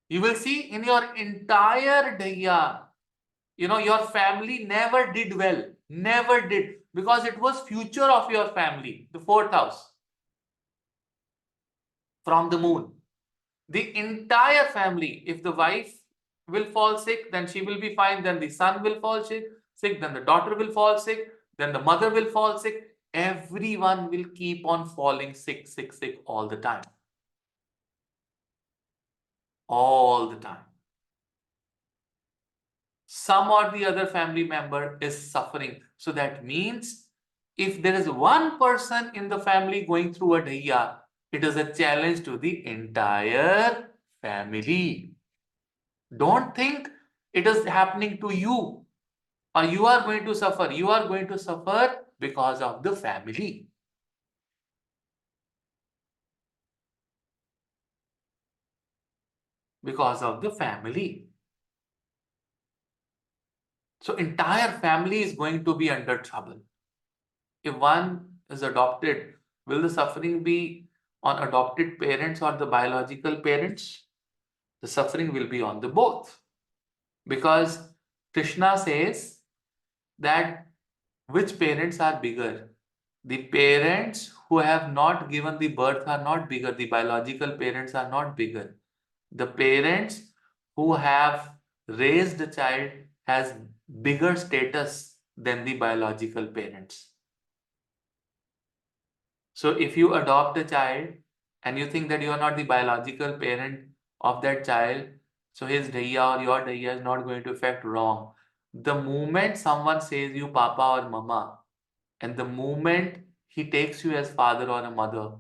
You will see in your entire Dhaiya, your family never did well, never did, because it was future of your family, the fourth house from the moon. The entire family, if the wife will fall sick, then she will be fine, then the son will fall sick, then the daughter will fall sick, then the mother will fall sick. Everyone will keep on falling sick, sick, sick all the time. All the time. Some or the other family member is suffering. So that means if there is one person in the family going through a Dhaiya, it is a challenge to the entire family. Don't think it is happening to you or you are going to suffer. You are going to suffer because of the family. Because of the family. So entire family is going to be under trouble. If one is adopted, will the suffering be on adopted parents or the biological parents? The suffering will be on the both. Because Krishna says that which parents are bigger? The parents who have not given the birth are not bigger. The biological parents are not bigger. The parents who have raised a child has bigger status than the biological parents. So if you adopt a child and you think that you are not the biological parent of that child, so his Dhaiya or your Dhaiya is not going to affect wrong. The moment someone says you Papa or Mama, and the moment he takes you as father or a mother,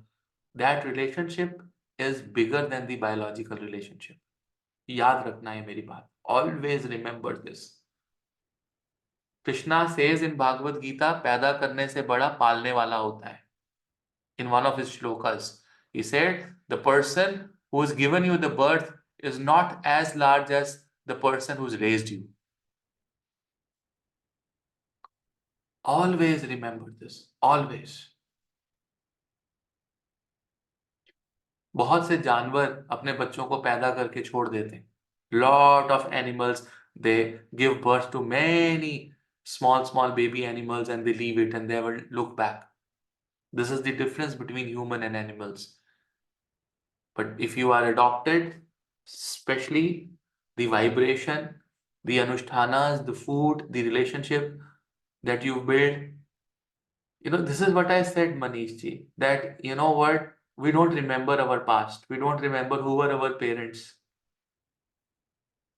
that relationship is bigger than the biological relationship. याद रखना है मेरी बात. Always remember this. Krishna says in Bhagavad Gita, पैदा करने से बड़ा पालने वाला होता है. In one of his shlokas, he said, the person who has given you the birth is not as large as the person who's raised you. Always remember this. Always. बहुत से जानवर अपने बच्चों को पैदा करके छोड़ देते हैं. Lot of animals, they give birth to many small baby animals and they leave it and they never look back. This is the difference between human and animals. But if you are adopted, especially the vibration, the anushtanas, the food, the relationship that you build, this is what I said, Manish ji, that what, we don't remember our past. We don't remember who were our parents,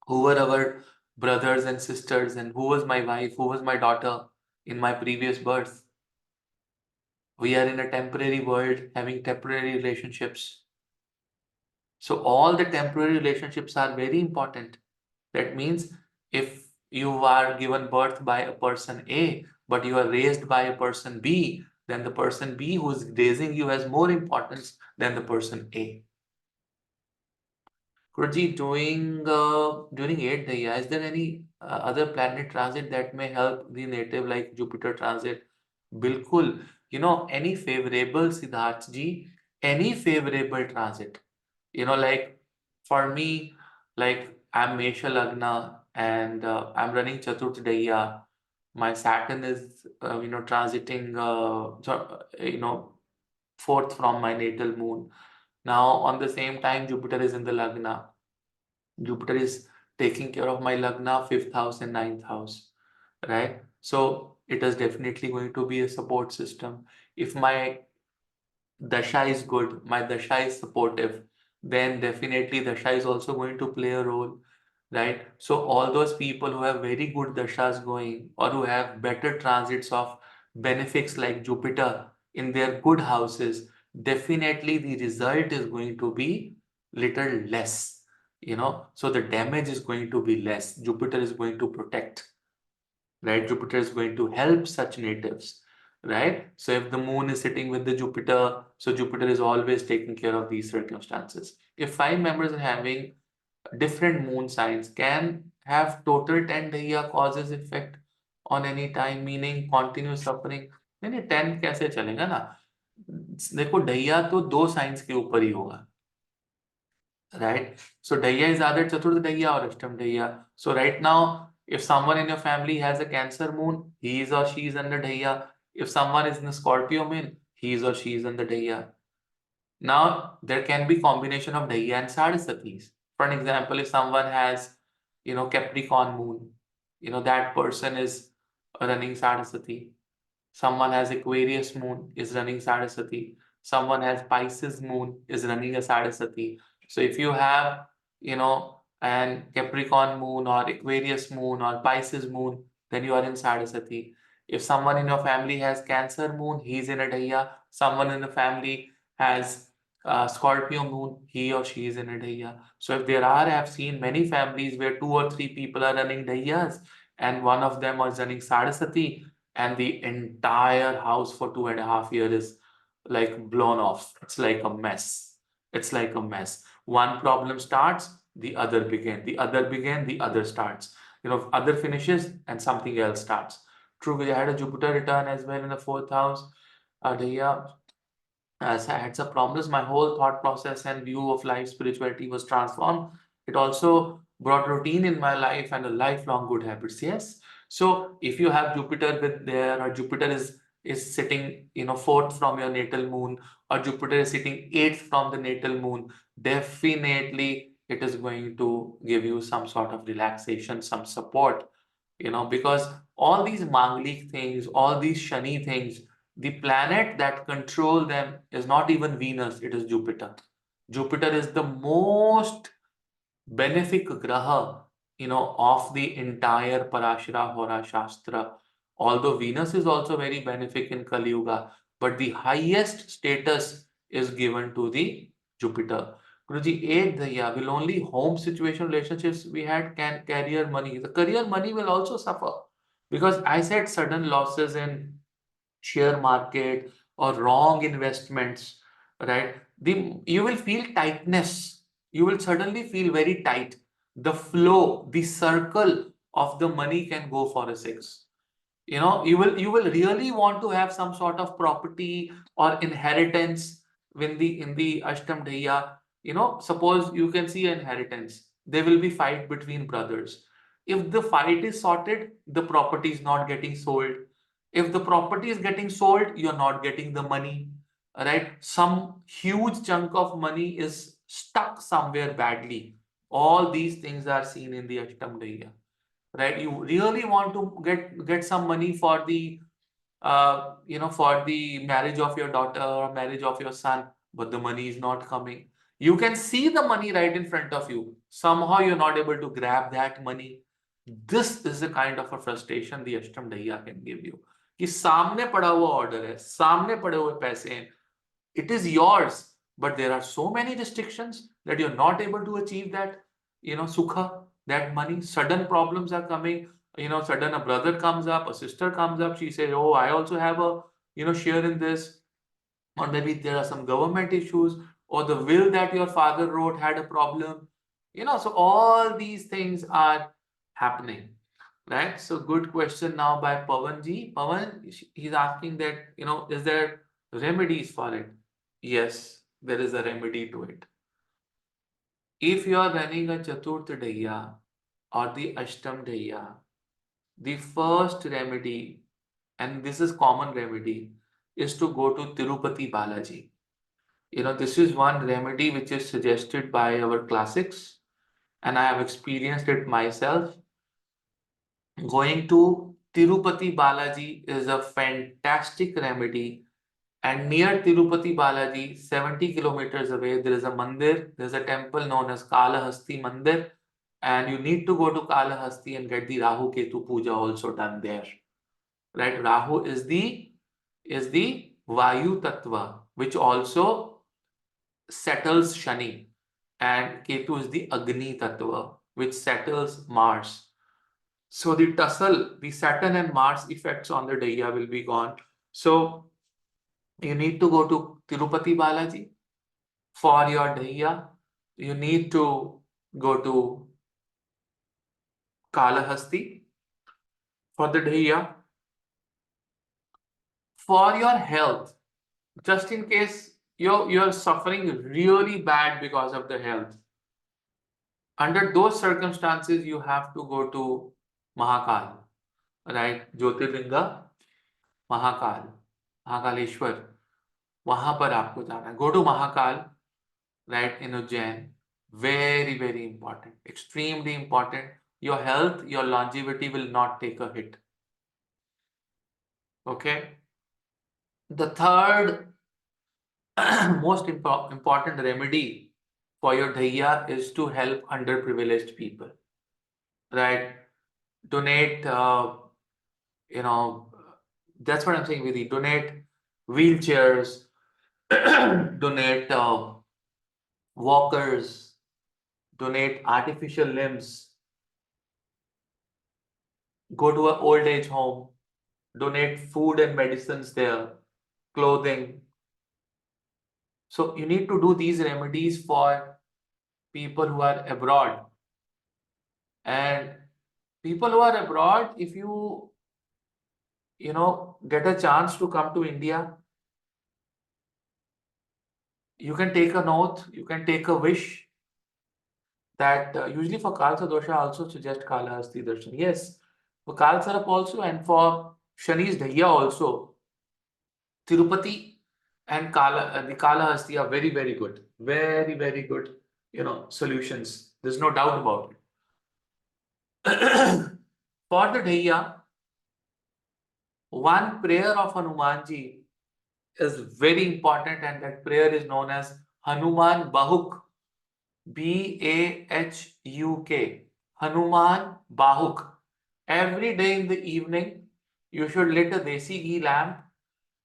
who were our brothers and sisters, and who was my wife, who was my daughter in my previous birth. We are in a temporary world having temporary relationships. So all the temporary relationships are very important. That means if you are given birth by a person A, but you are raised by a person B, then the person B who is raising you has more importance than the person A. Guruji, during 8th Dhaiya, is there any other planet transit that may help the native like Jupiter transit? Bilkul. Any favorable, Siddharth ji, any favorable transit. Like for me, like I'm Mesha Lagna and I'm running Chaturth Dhaiya. My Saturn is, transiting, fourth from my natal moon. Now, on the same time, Jupiter is in the Lagna. Jupiter is taking care of my Lagna, fifth house and ninth house. right? So it is definitely going to be a support system. If my dasha is good, my dasha is supportive, then definitely dasha is also going to play a role, right? So all those people who have very good dashas going or who have better transits of benefics like Jupiter in their good houses, definitely the result is going to be little less, so the damage is going to be less. Jupiter is going to protect, right? Jupiter is going to help such natives, right? So if the moon is sitting with the Jupiter, so Jupiter is always taking care of these circumstances. If five members are having different moon signs, can have total 10 Dhaiya causes effect on any time, meaning continuous suffering. नहीं नहीं 10 कैसे चलेगा ना. देखो ढैया तो दो science के ऊपर ही होगा, right? So Dhaiya is either Chaturth Dhaiya or Ashtam Dhaiya. So right now, if someone in your family has a Cancer moon, he is or she is under Dhaiya. If someone is in a Scorpio moon, he is or she is under Dhaiya. Now there can be combination of Dhaiya and Sadhasatis. For an example, if someone has, Capricorn moon, that person is running Sadhasati. Someone has Aquarius moon is running Saraswati. Someone has Pisces moon is running a Saraswati. So if you have, an Capricorn moon or Aquarius moon or Pisces moon, then you are in Saraswati. If someone in your family has Cancer moon, he's in a Dhaiya. Someone in the family has Scorpio moon, he or she is in a Dhaiya. So if there are, I've seen many families where two or three people are running Dhaiyas and one of them is running Saraswati, and the entire house for 2.5 years is like blown off. It's like a mess. It's like a mess. One problem starts, the other begin. The other begin, the other starts. Other finishes and something else starts. True, we had a Jupiter return as well in the fourth house. Dhaiya, as I had some problems, my whole thought process and view of life, spirituality was transformed. It also brought routine in my life and a lifelong good habits. Yes. So if you have Jupiter with there, or Jupiter is sitting, fourth from your natal moon, or Jupiter is sitting eighth from the natal moon, definitely it is going to give you some sort of relaxation, some support, because all these Manglik things, all these Shani things, the planet that control them is not even Venus, it is Jupiter. Jupiter is the most benefic graha, of the entire Parashara Hora Shastra. Although Venus is also very benefic in Kali Yuga, but the highest status is given to the Jupiter. Guruji, eighth Dhaiya, will only home situation relationships we had can career money. The career money will also suffer because I said sudden losses in share market or wrong investments, right? You will feel tightness. You will suddenly feel very tight. The flow, the circle of the money can go for a six. You will really want to have some sort of property or inheritance when the Ashtam Dhaiya. Suppose you can see inheritance. There will be fight between brothers. If the fight is sorted, the property is not getting sold. If the property is getting sold, you're not getting the money, right? Some huge chunk of money is stuck somewhere badly. All these things are seen in the Ashtam Dhaiya, right? You really want to get some money for the for the marriage of your daughter or marriage of your son, but the money is not coming. You can see the money right in front of you. Somehow you're not able to grab that money. This is the kind of a frustration the Ashtam Daiya can give you. कि सामने पड़ा हुआ order है, सामने पड़े हुए पैसे हैं, it is yours, but there are so many restrictions that you're not able to achieve that, sukha, that money. Sudden problems are coming, sudden a brother comes up, a sister comes up, she says, oh, I also have a, share in this, or maybe there are some government issues, or the will that your father wrote had a problem, so all these things are happening. Right. So good question now by Pawan ji. Pavan, he's asking that, is there remedies for it? Yes, there is a remedy to it. If you are running a Chaturth Daiya or the Ashtam Daiya, the first remedy, and this is common remedy, is to go to Tirupati Balaji. This is one remedy which is suggested by our classics, and I have experienced it myself. Going to Tirupati Balaji is a fantastic remedy. And near Tirupati Balaji, 70 kilometers away, there is a mandir, there is a temple known as Kalahasti Mandir. And you need to go to Kalahasti and get the Rahu Ketu Puja also done there. Right? Rahu is the Vayu Tattva, which also settles Shani. And Ketu is the Agni Tattva, which settles Mars. So the tussle, the Saturn and Mars effects on the Dhaiya will be gone. So you need to go to Tirupati Balaji for your Dhaiya. You need to go to Kalahasti for the Dhaiya. For your health, just in case you're suffering really bad because of the health, under those circumstances, you have to go to Mahakal, right? Jyotirlinga, Mahakal, Mahakaleshwar. वहां पर आपको जाना है. Go to Mahakal, right, in Ujjain. Very, very important. Extremely important. Your health, your longevity will not take a hit. Okay. The third most important remedy for your Dhaiya is to help underprivileged people. Right? Donate, you know, that's what I'm saying, Vidhi. Donate wheelchairs, donate walkers, donate artificial limbs, go to an old age home, donate food and medicines there, clothing. So you need to do these remedies for people who are abroad. And people who are abroad, if get a chance to come to India, you can take an oath, you can take a wish that usually for Kalsa Dosha I also suggest Kalahasti Darshan. Yes, for Kalsarap also and for Shani's Dhaiya also, Tirupati and the Kalahasti are very, very good. Very, very good, solutions. There's no doubt about it. For the Dhaiya, one prayer of Hanumanji is very important, and that prayer is known as Hanuman Bahuk. Bahuk. Hanuman Bahuk. Every day in the evening, you should lit a desi ghee lamp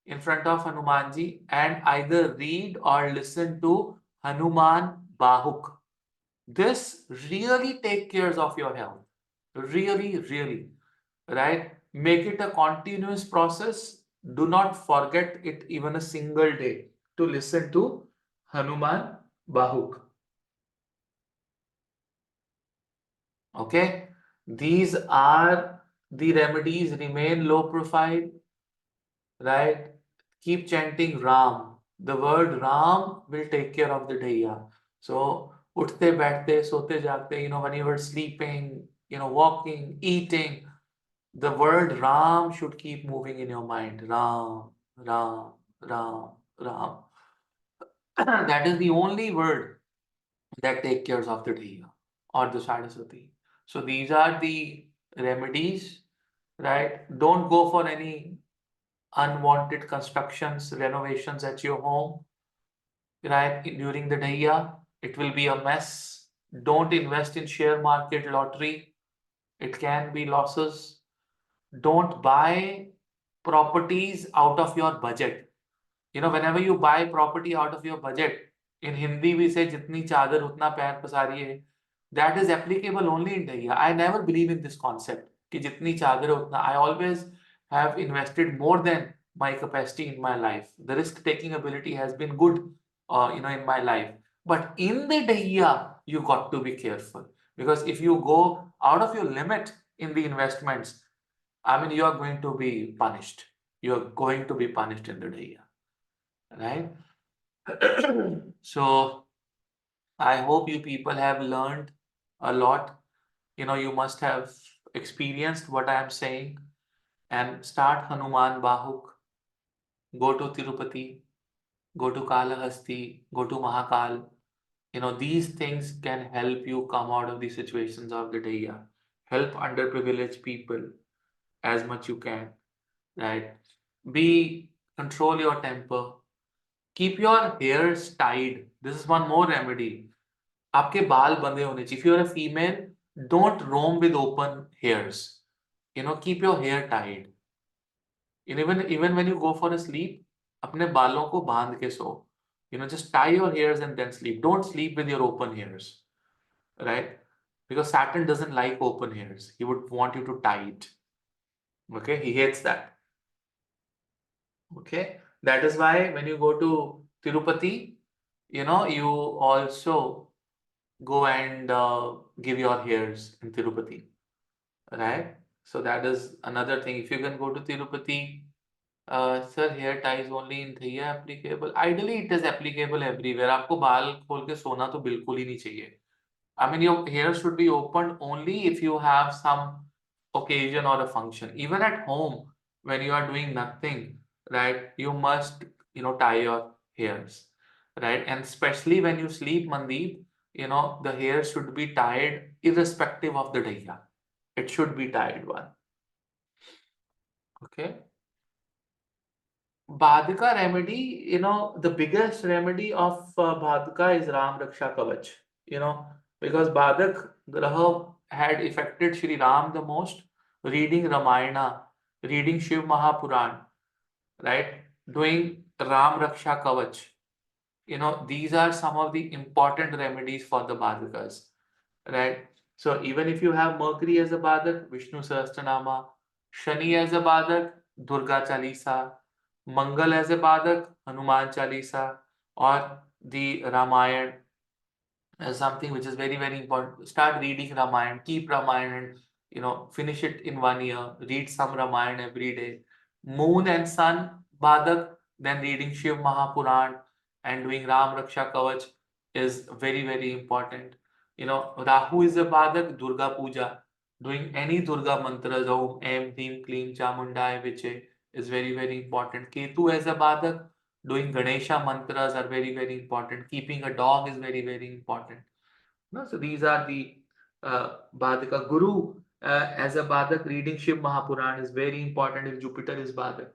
in front of Hanumanji and either read or listen to Hanuman Bahuk. This really take care of your health. Really, really. Right? Make it a continuous process. Do not forget it even a single day to listen to Hanuman Bahuk. Okay? These are the remedies. Remain low profile. Right? Keep chanting Ram. The word Ram will take care of the Dhaiya. So, uthte, baichte, sote, jagte, when you were sleeping, walking, eating, the word Ram should keep moving in your mind. Ram, Ram, Ram, Ram. That is the only word that takes care of the Dhaiya or the Saraswati. So, these are the remedies, right? Don't go for any unwanted constructions, renovations at your home, right? During the Dhaiya, it will be a mess. Don't invest in share market lottery. It can be losses. Don't buy properties out of your budget. Whenever you buy property out of your budget, in Hindi we say jitni chadar utna pair pasariye. That is applicable only in Dhaiya. I never believe in this concept ki jitni chadar utna. I always have invested more than my capacity in my life. The risk taking ability has been good, in my life. But in the Dhaiya, you got to be careful, because if you go out of your limit in the investments, I mean, you are going to be punished. You are going to be punished in the Dhaiya, right? So I hope you people have learned a lot. You must have experienced what I am saying, and start Hanuman Bahuk. Go to Tirupati, go to Kalahasti, go to Mahakal. These things can help you come out of the situations of the Dhaiya. Help underprivileged people. as much you can, right? Be control your temper. Keep your hairs tied. This is one more remedy. आपके बाल बंधे होने चाहिए. If you are a female, don't roam with open hairs. Keep your hair tied. Even when you go for a sleep, अपने बालों को बांध के सो. Just tie your hairs and then sleep. Don't sleep with your open hairs, right? Because Saturn doesn't like open hairs. He would want you to tie it. Okay, he hates that. Okay, that is why when you go to Tirupati, you also go and give your hairs in Tirupati, right? So that is another thing. If you can go to Tirupati, sir, hair tie is only in Dhaiya applicable. Ideally, it is applicable everywhere. आपको बाल खोल के सोना तो बिल्कुल ही नहीं चाहिए. I mean, your hair should be opened only if you have some occasion or a function. Even at home, when you are doing nothing, right, you must, tie your hairs, right? And especially when you sleep, Mandeep, the hair should be tied irrespective of the Dhaiya. It should be tied one. Okay. Badhika remedy, the biggest remedy of Badhika is Ram Raksha Kavach, because Badhak Graha had affected Shri Ram the most, reading Ramayana, reading Shiv Mahapuran, right? Doing Ram Raksha Kavach. These are some of the important remedies for the Badhakas, right? So even if you have Mercury as a Badhak, Vishnu Sahasranama, Shani as a Badhak, Durga Chalisa, Mangal as a Badhak, Hanuman Chalisa, or the Ramayana as something which is very, very important. Start reading Ramayana, keep Ramayana and finish it in 1 year. Read some Ramayana every day. Moon and Sun, Badhak, then reading Shiv Mahapuran and doing Ram Raksha Kavach is very, very important. Rahu is a Badhak, Durga Puja. Doing any Durga mantras, Om, Em, Him, Klim, Chamundai, Viche is very, very important. Ketu as a Badhak, doing Ganesha mantras are very, very important. Keeping a dog is very, very important. No? So these are the Badhaka. Guru as a Badhak, reading Shiv Mahapuran is very important if Jupiter is Badhak.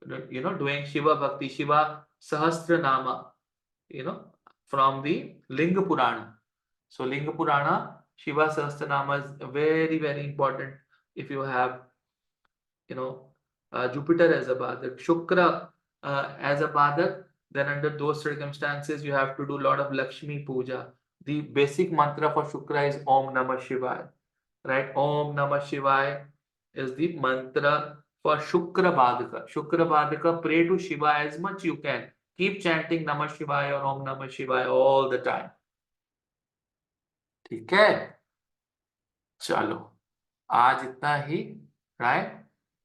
Doing Shiva Bhakti, Shiva Sahasra Nama, from the Linga Purana. So Linga Purana, Shiva Sahasra Nama is very, very important if you have, Jupiter as a Badhak. Shukra as a Badhak, then under those circumstances, you have to do a lot of Lakshmi Puja. The basic mantra for Shukra is Om Namah Shivaya, right? Om Namah Shivaya is the mantra for Shukra Badhaka. Shukra Badhaka, pray to Shiva as much you can. Keep chanting Namah Shivaya or Om Namah Shivaya all the time. ठीक है, चलो आज इतना ही, right?